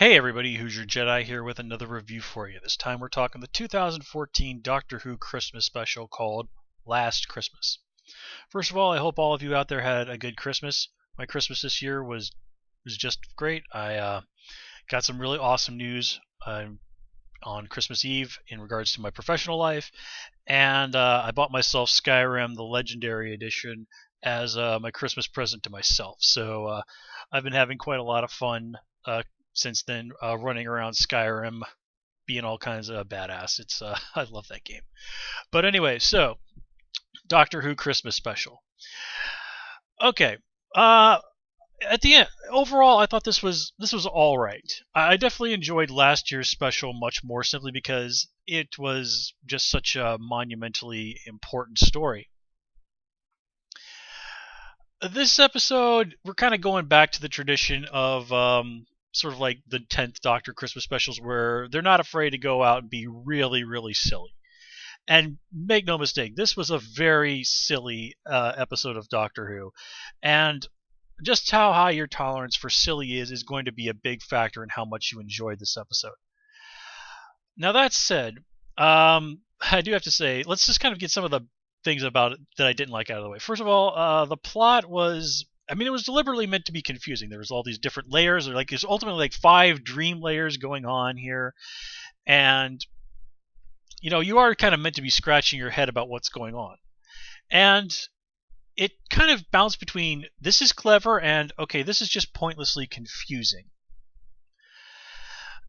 Hey everybody, Who's Your Jedi here with another review for you. This time we're talking the 2014 Doctor Who Christmas special called Last Christmas. First of all, I hope all of you out there had a good Christmas. My Christmas this year was just great. I got some really awesome news on Christmas Eve in regards to my professional life, and I bought myself Skyrim, the Legendary Edition, as my Christmas present to myself. So I've been having quite a lot of fun since then, running around Skyrim, being all kinds of badass. It's I love that game. But anyway, so Doctor Who Christmas special. Okay, at the end, overall, I thought this was all right. I definitely enjoyed last year's special much more, simply because it was just such a monumentally important story. This episode, we're kind of going back to the tradition of sort of like the 10th Doctor Christmas specials, where they're not afraid to go out and be really, really silly. And make no mistake, this was a very silly episode of Doctor Who. And just how high your tolerance for silly is going to be a big factor in how much you enjoyed this episode. Now, that said, I do have to say, let's just kind of get some of the things about it that I didn't like out of the way. First of all, the plot was, I mean, it was deliberately meant to be confusing. There was all these different layers. There's ultimately like 5 dream layers going on here. And, you know, you are kind of meant to be scratching your head about what's going on. And it kind of bounced between, this is clever, and, okay, this is just pointlessly confusing.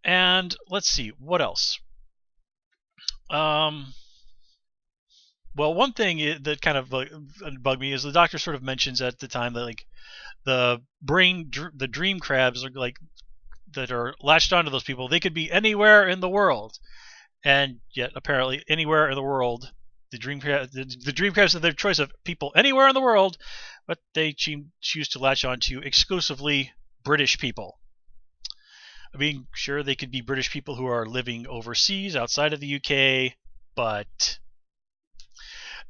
And let's see, what else? Well, one thing that kind of bugged me is the Doctor sort of mentions at the time that like the dream crabs are like that are latched onto those people. They could be anywhere in the world, and yet apparently anywhere in the world, the dream crabs have their choice of people anywhere in the world, but they choose to latch onto exclusively British people. I mean, sure, they could be British people who are living overseas outside of the UK, but.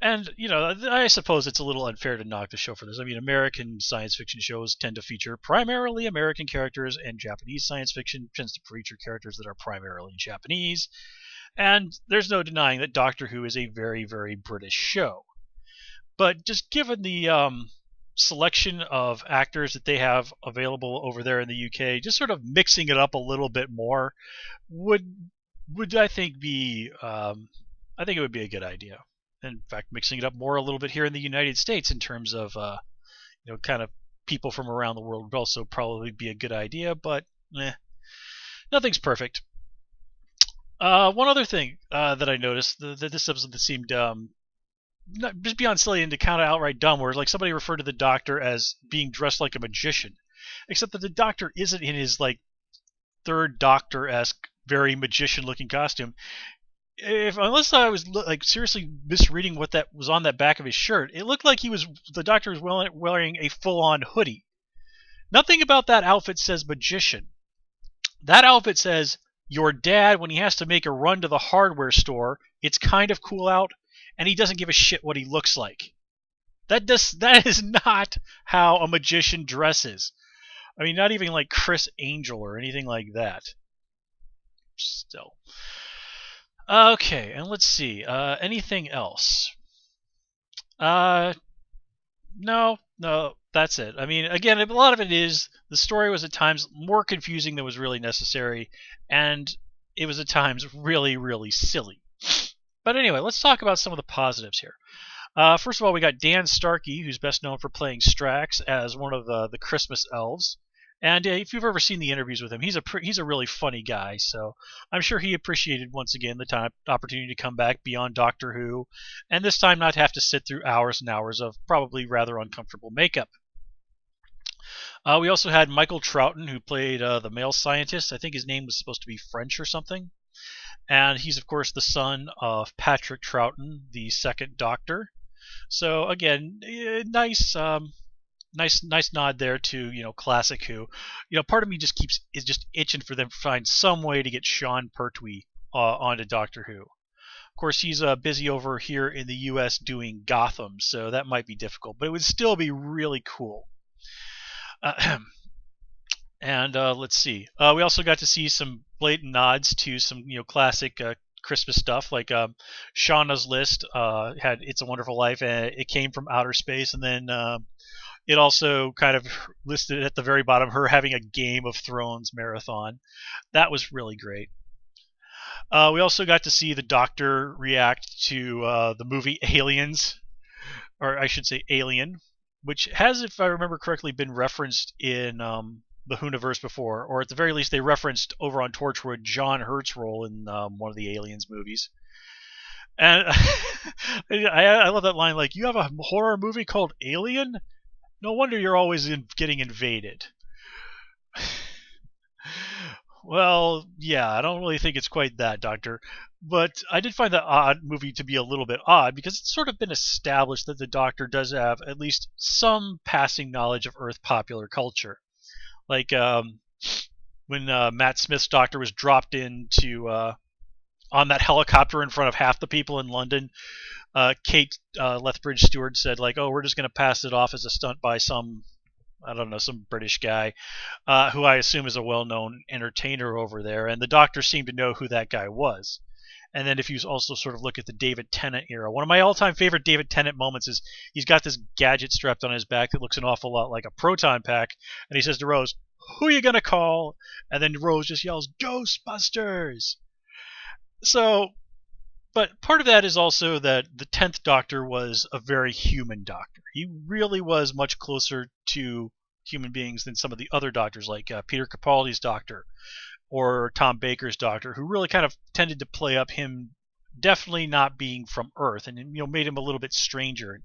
And, you know, I suppose it's a little unfair to knock the show for this. I mean, American science fiction shows tend to feature primarily American characters, and Japanese science fiction tends to feature characters that are primarily Japanese. And there's no denying that Doctor Who is a very, very British show. But just given the selection of actors that they have available over there in the UK, just sort of mixing it up a little bit more would I think be, I think it would be a good idea. In fact, mixing it up more a little bit here in the United States in terms of, you know, kind of people from around the world would also probably be a good idea, but nothing's perfect. One other thing that I noticed that this episode that seemed not just beyond silly and to kind of outright dumb, where like somebody referred to the Doctor as being dressed like a magician, except that the Doctor isn't in his like third Doctor-esque, very magician-looking costume. Unless I was like seriously misreading what that was on that back of his shirt, it looked like the Doctor was wearing a full-on hoodie. Nothing about that outfit says magician. That outfit says your dad, when he has to make a run to the hardware store, it's kind of cool out, and he doesn't give a shit what he looks like. That is not how a magician dresses. I mean, not even like Chris Angel or anything like that. Still. Okay, and let's see. Anything else? No, that's it. I mean, again, a lot of it is the story was at times more confusing than was really necessary, and it was at times really, really silly. But anyway, let's talk about some of the positives here. First of all, we got Dan Starkey, who's best known for playing Strax as one of the Christmas elves. And if you've ever seen the interviews with him, he's a really funny guy. So I'm sure he appreciated once again the opportunity to come back beyond Doctor Who, and this time not have to sit through hours and hours of probably rather uncomfortable makeup. We also had Michael Troughton, who played the male scientist. I think his name was supposed to be French or something. And he's of course the son of Patrick Troughton, the second Doctor. So again, nice. Nice nod there to, you know, classic Who. You know, part of me is just itching for them to find some way to get Sean Pertwee onto Doctor Who. Of course, he's busy over here in the U.S. doing Gotham, so that might be difficult, but it would still be really cool. And let's see. We also got to see some blatant nods to some classic Christmas stuff, like Shauna's List had "It's a Wonderful Life," and it came from outer space, and then it also kind of listed at the very bottom her having a Game of Thrones marathon. That was really great. We also got to see the Doctor react to the movie Aliens, or I should say Alien, which has, if I remember correctly, been referenced in the Hooniverse before, or at the very least, they referenced over on Torchwood John Hurt's role in one of the Aliens movies. And I love that line, like, "You have a horror movie called Alien? No wonder you're always getting invaded." Well, yeah, I don't really think it's quite that, Doctor. But I did find that odd movie to be a little bit odd because it's sort of been established that the Doctor does have at least some passing knowledge of Earth popular culture. Like when Matt Smith's Doctor was dropped into on that helicopter in front of half the people in London, Kate Lethbridge Stewart said, like, "Oh, we're just going to pass it off as a stunt by some, I don't know, some British guy who I assume is a well-known entertainer over there." And the Doctor seemed to know who that guy was. And then if you also sort of look at the David Tennant era, one of my all-time favorite David Tennant moments is he's got this gadget strapped on his back that looks an awful lot like a proton pack, and he says to Rose, "Who are you gonna call?" And then Rose just yells, "Ghostbusters!" So, but part of that is also that the 10th Doctor was a very human Doctor. He really was much closer to human beings than some of the other Doctors, like Peter Capaldi's Doctor or Tom Baker's Doctor, who really kind of tended to play up him definitely not being from Earth, and made him a little bit stranger.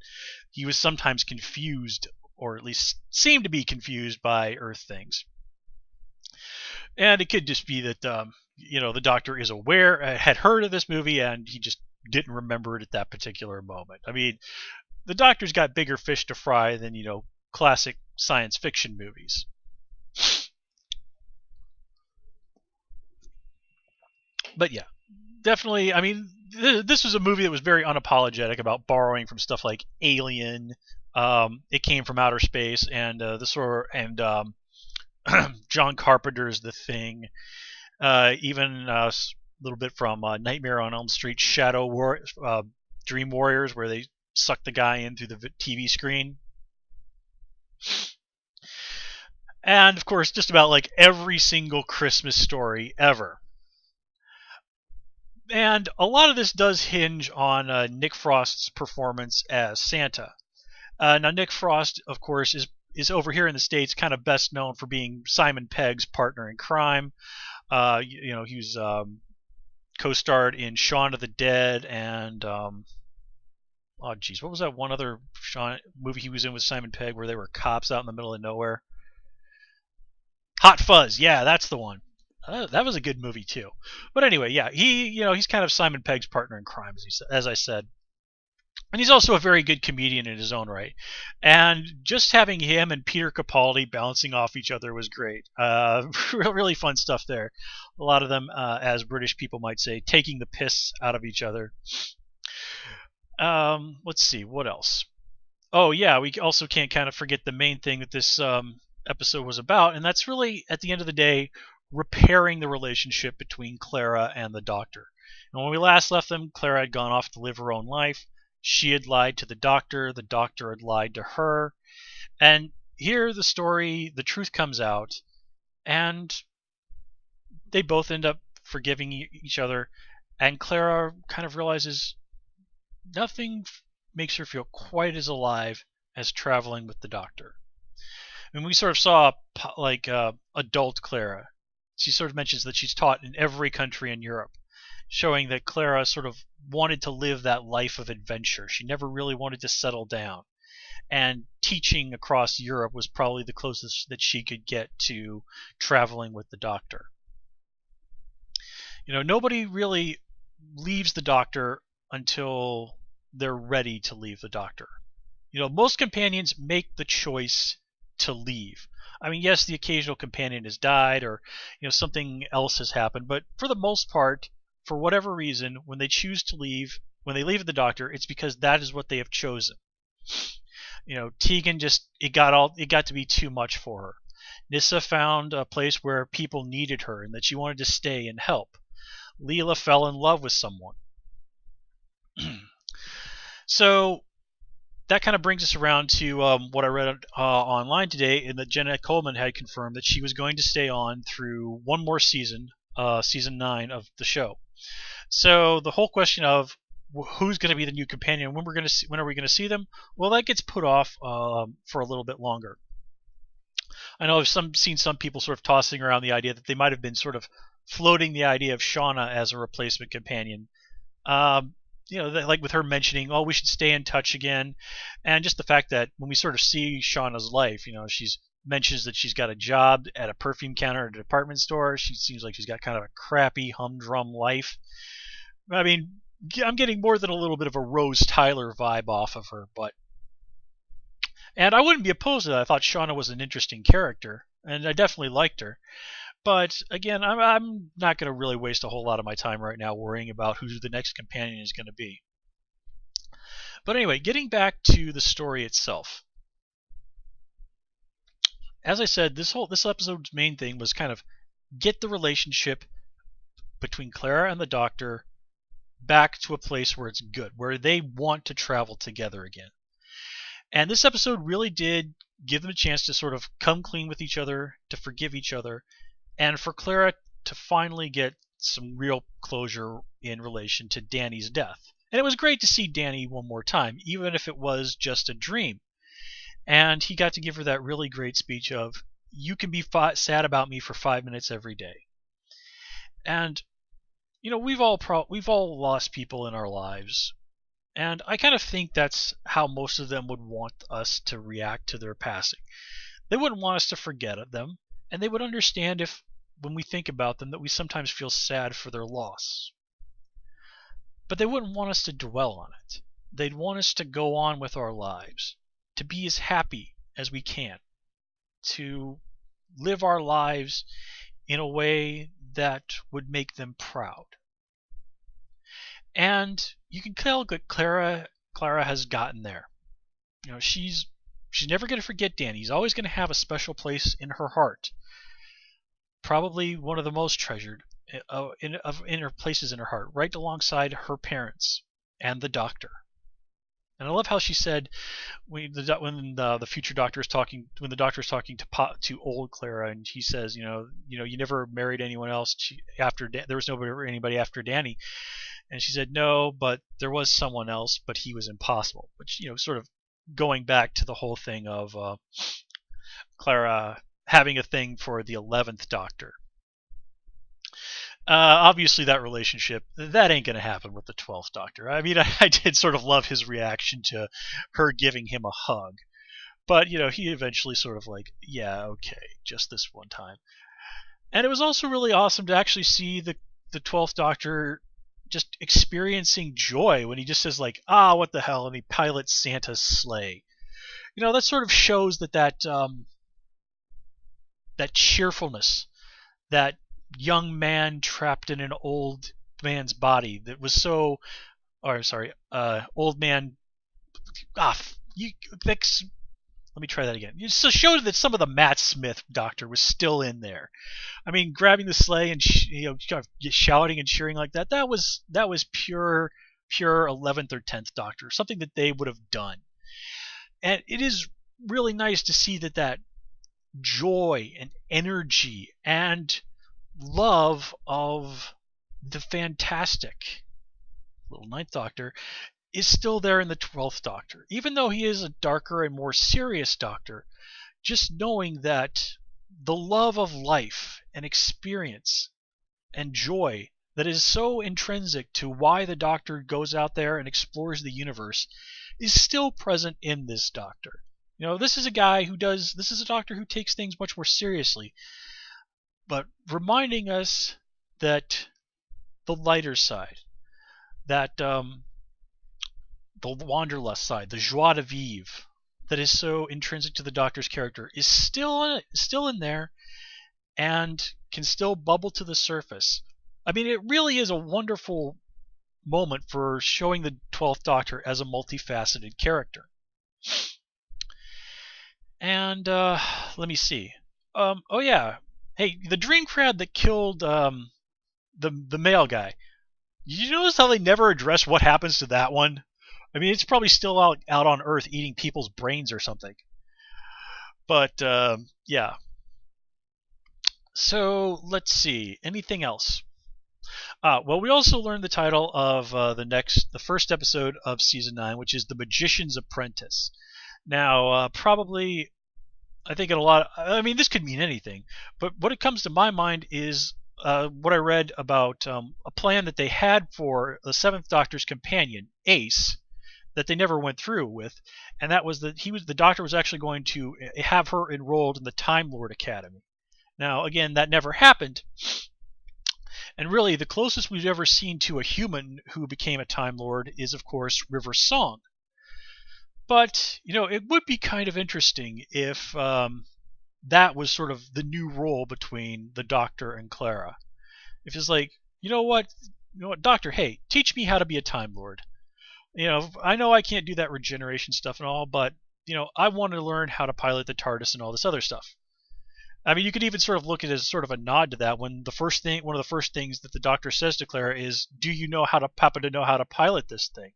He was sometimes confused, or at least seemed to be confused by Earth things. And it could just be that the Doctor is aware, had heard of this movie, and he just didn't remember it at that particular moment. I mean, the Doctor's got bigger fish to fry than classic science fiction movies. But yeah, definitely. I mean, this was a movie that was very unapologetic about borrowing from stuff like Alien. It came from outer space, and John Carpenter's The Thing. Even a little bit from Nightmare on Elm Street, Dream Warriors, where they suck the guy in through the TV screen. And of course, just about like every single Christmas story ever. And a lot of this does hinge on Nick Frost's performance as Santa. Now, Nick Frost, of course, is over here in the States kind of best known for being Simon Pegg's partner in crime. He was co-starred in Shaun of the Dead and oh geez, what was that one other movie he was in with Simon Pegg where they were cops out in the middle of nowhere? Hot Fuzz, yeah, that's the one. That was a good movie too. But anyway, yeah, he's kind of Simon Pegg's partner in crime, as I said. And he's also a very good comedian in his own right. And just having him and Peter Capaldi bouncing off each other was great. Really fun stuff there. A lot of them, as British people might say, taking the piss out of each other. Let's see, what else? Oh, yeah, we also can't kind of forget the main thing that this episode was about, and that's really, at the end of the day, repairing the relationship between Clara and the Doctor. And when we last left them, Clara had gone off to live her own life. She had lied to the Doctor had lied to her. And here the truth comes out, and they both end up forgiving each other, and Clara kind of realizes nothing makes her feel quite as alive as traveling with the Doctor. And we sort of saw adult Clara. She sort of mentions that she's taught in every country in Europe, showing that Clara sort of wanted to live that life of adventure. She never really wanted to settle down. And teaching across Europe was probably the closest that she could get to traveling with the Doctor. Nobody really leaves the Doctor until they're ready to leave the Doctor. Most companions make the choice to leave. I mean, yes, the occasional companion has died or something else has happened, but for the most part, for whatever reason, when they choose to leave, when they leave the Doctor, it's because that is what they have chosen. Tegan it got to be too much for her. Nissa found a place where people needed her and that she wanted to stay and help. Leela fell in love with someone. So that kind of brings us around to what I read online today, and that Jenna Coleman had confirmed that she was going to stay on through one more season, season 9 of the show. So the whole question of who's going to be the new companion, when are we going to see them? Well, that gets put off for a little bit longer. I know I've seen some people sort of tossing around the idea that they might have been sort of floating the idea of Shauna as a replacement companion. Like with her mentioning, oh, we should stay in touch again, and just the fact that when we sort of see Shauna's life, she's mentions that she's got a job at a perfume counter at a department store. She seems like she's got kind of a crappy humdrum life. I mean, I'm getting more than a little bit of a Rose Tyler vibe off of her, and I wouldn't be opposed to that. I thought Shauna was an interesting character, and I definitely liked her. But again, I'm not going to really waste a whole lot of my time right now worrying about who the next companion is going to be. But anyway, getting back to the story itself. As I said, this episode's main thing was kind of get the relationship between Clara and the Doctor back to a place where it's good, where they want to travel together again. And this episode really did give them a chance to sort of come clean with each other, to forgive each other, and for Clara to finally get some real closure in relation to Danny's death. And it was great to see Danny one more time, even if it was just a dream. And he got to give her that really great speech of, you can be sad about me for 5 minutes every day. And, we've all lost people in our lives. And I kind of think that's how most of them would want us to react to their passing. They wouldn't want us to forget them, and they would understand if, when we think about them, that we sometimes feel sad for their loss. But they wouldn't want us to dwell on it. They'd want us to go on with our lives, to be as happy as we can, to live our lives in a way that would make them proud. And you can tell that Clara has gotten there. She's never going to forget Danny. He's always going to have a special place in her heart. Probably one of the most treasured in her places in her heart, right alongside her parents and the Doctor. And I love how she said when the future Doctor is talking, when the Doctor is talking to old Clara, and he says, you never married anyone else there was anybody after Danny. And she said, no, but there was someone else, but he was impossible. Which, sort of going back to the whole thing of Clara having a thing for the 11th Doctor. Obviously, that relationship, that ain't going to happen with the 12th Doctor. I mean, I did sort of love his reaction to her giving him a hug. But, he eventually sort of like, yeah, okay, just this one time. And it was also really awesome to actually see the 12th Doctor just experiencing joy when he just says like, what the hell, and he pilots Santa's sleigh. That sort of shows that cheerfulness, that young man trapped in an old man's body that was so, old man, let me try that again. It showed that some of the Matt Smith Doctor was still in there. I mean, grabbing the sleigh and shouting and cheering like that. That was pure 11th or 10th Doctor, something that they would have done. And it is really nice to see that joy and energy and love of the fantastic little 9th Doctor is still there in the 12th Doctor. Even though he is a darker and more serious Doctor, just knowing that the love of life and experience and joy that is so intrinsic to why the Doctor goes out there and explores the universe is still present in this Doctor. This is a Doctor who takes things much more seriously, but reminding us that the lighter side, that the wanderlust side, the joie de vivre, that is so intrinsic to the Doctor's character is still in there and can still bubble to the surface. I mean, it really is a wonderful moment for showing the 12th Doctor as a multifaceted character. And let me see. Oh yeah. Hey, the dream crab that killed the male guy. Did you notice how they never address what happens to that one? I mean, it's probably still out on Earth eating people's brains or something. But yeah. So let's see. Anything else? Well, we also learned the title of the first episode of season 9, which is The Magician's Apprentice. Now, probably, I think in a lot. I mean, this could mean anything, but what it comes to my mind is what I read about a plan that they had for the Seventh Doctor's companion, Ace, that they never went through with, and that was that the Doctor was actually going to have her enrolled in the Time Lord Academy. Now, again, that never happened, and really, the closest we've ever seen to a human who became a Time Lord is, of course, River Song. But, it would be kind of interesting if that was sort of the new role between the Doctor and Clara. If it's like, Doctor, hey, teach me how to be a Time Lord. I know I can't do that regeneration stuff and all, but, I want to learn how to pilot the TARDIS and all this other stuff. I mean, you could even sort of look at it as sort of a nod to that when one of the first things that the Doctor says to Clara is, "Do you happen to know how to pilot this thing?"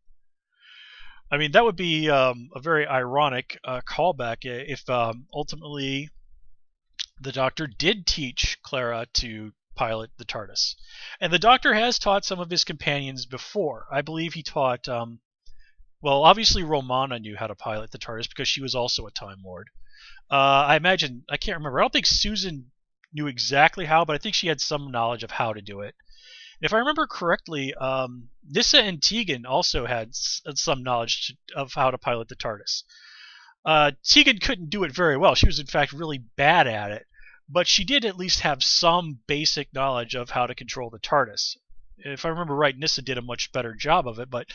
I mean, that would be a very ironic callback if ultimately the Doctor did teach Clara to pilot the TARDIS, and the Doctor has taught some of his companions before. I believe he taught, well, obviously Romana knew how to pilot the TARDIS because she was also a Time Lord. I imagine, I can't remember. I don't think Susan knew exactly how, but I think she had some knowledge of how to do it. And if I remember correctly, Nyssa and Tegan also had some knowledge of how to pilot the TARDIS. Tegan couldn't do it very well. She was, in fact, really bad at it. But she did at least have some basic knowledge of how to control the TARDIS. If I remember right, Nyssa did a much better job of it, but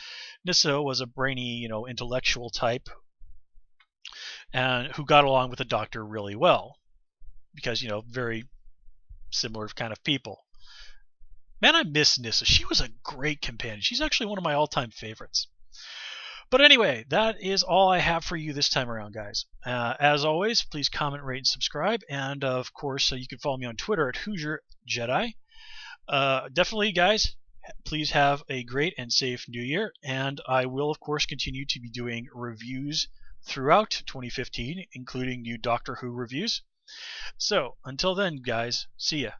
Nyssa was a brainy, intellectual type and who got along with the Doctor really well because very similar kind of people. Man, I miss Nyssa. She was a great companion. She's actually one of my all-time favorites. But anyway, that is all I have for you this time around, guys. As always, please comment, rate, and subscribe. And of course, you can follow me on Twitter at Hoosier Jedi. Definitely, guys, please have a great and safe New Year. And I will, of course, continue to be doing reviews throughout 2015, including new Doctor Who reviews. So, until then, guys, see ya.